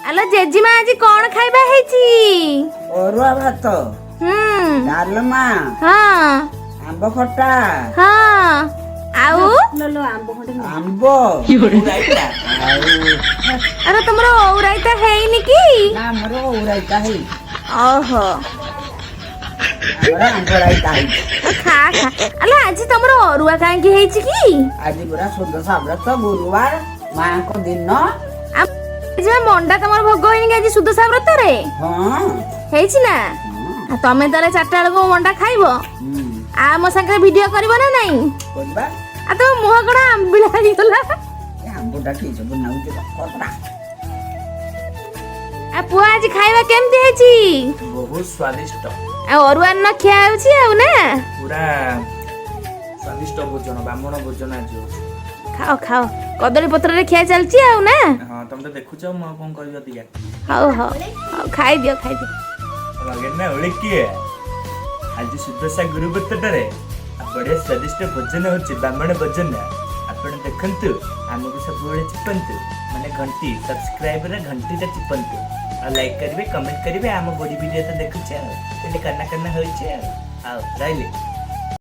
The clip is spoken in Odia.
ଆଲୋ ଜେଜିମା ଆଜି କଣ ଖାଇବା ହେଇଛି? ଅରୁଆ ଭାତ, ଡାଲମା, ହଁ ଆମ୍ବ ଖଟା, ହଁ ଆଉ ଆମ୍ବ ରାଇତା। ଆରେ ତମର ଓଉରାଇତା ହେଇନି କି? ନା ଆମର ଓଉରାଇତା ହେଇ, ଓହୋ ଆମର ଆମ୍ବ ରାଇତା ହେଇଛି। ଖା ଖା। ଆଲୋ ଆଜି ତମର ଅରୁଆ କାହିଁକି ହେଇଛି କି? ଆଜି ପୁରା ସୁଦଶା ବ୍ରତ ଗୁରୁବାର ମାଙ୍କ ଦିନ। ମଣ୍ଡା ତମର ଭୋଗ ହେଇନି କି ଆଜି ସୁଦଶା ବ୍ରତରେ? ହଁ ହେଇଛି ନା? ଆଉ ତମେ ତାହେଲେ 4ଟା ବେଳକୁ ମଣ୍ଡା ଖାଇବ? ଆଉ ମୋ ସାଙ୍ଗରେ ଭିଡିଓ କରିବ ନା ନାଇଁ? କରିବା। ଆଉ ତମ ମୁହଁ କଣ ଆମ୍ବିଳା ହେଇଗଲା? ଆମ୍ବଟା ଠିକ ସବୁ ନାଉଛି କପଡ଼ା। ଆଉ ପୁଅ ଆଜି ଖାଇବା କେମିତି ହେଇଛି? ବହୁତ ସ୍ୱାଦିଷ୍ଟ। ଆଉ ଅରୁଆ ଅନ୍ନ ଖିଆ ହେଉଛି ଆଉ ନା? ପୁରା ସ୍ୱାଦିଷ୍ଟ ଭୋଜନ, ବ୍ରାହ୍ମଣ ଭୋଜନ ଆଜି ହଉଛି। ଖାଅ ଖାଅ, କଦଳୀ ପତ୍ରରେ ଖିଆ ଚାଲିଛି ଆଉ ନା? ହଁ ତମେ ତ ଦେଖୁଛ, ମୁଁ ଆଉ କଣ କହିବି ଅଧିକା। ହଉ ହଉ ହଉ, ଖାଇଦିଅ ଖାଇଦିଅ। ଲଗେନା ଓଳି କିଏ ଆଜି ସୁଦଶା ଗୁରୁ ବ୍ରତଟାରେ ବଢିଆ ସ୍ୱାଦିଷ୍ଟ ଭୋଜନ ହଉଛି, ବ୍ରାହ୍ମଣ ଭୋଜନ। ଆପଣ ଦେଖନ୍ତୁ, ଆମକୁ ସବୁବେଳେ ଚିପନ୍ତୁ, ମାନେ ଘଣ୍ଟି ସବସ୍କ୍ରାଇବରେ ଘଣ୍ଟିଟା ଚିପନ୍ତୁ, ଆଉ ଲାଇକ୍ କରିବେ, କମେଣ୍ଟ କରିବେ। ଆମ ବଡି ଭିଡ଼ିଓ ତ ଦେଖୁଛେ ଆଉ, ହେଲେ କନା କନା ହଉଛି ଆଉ ରହିଲି।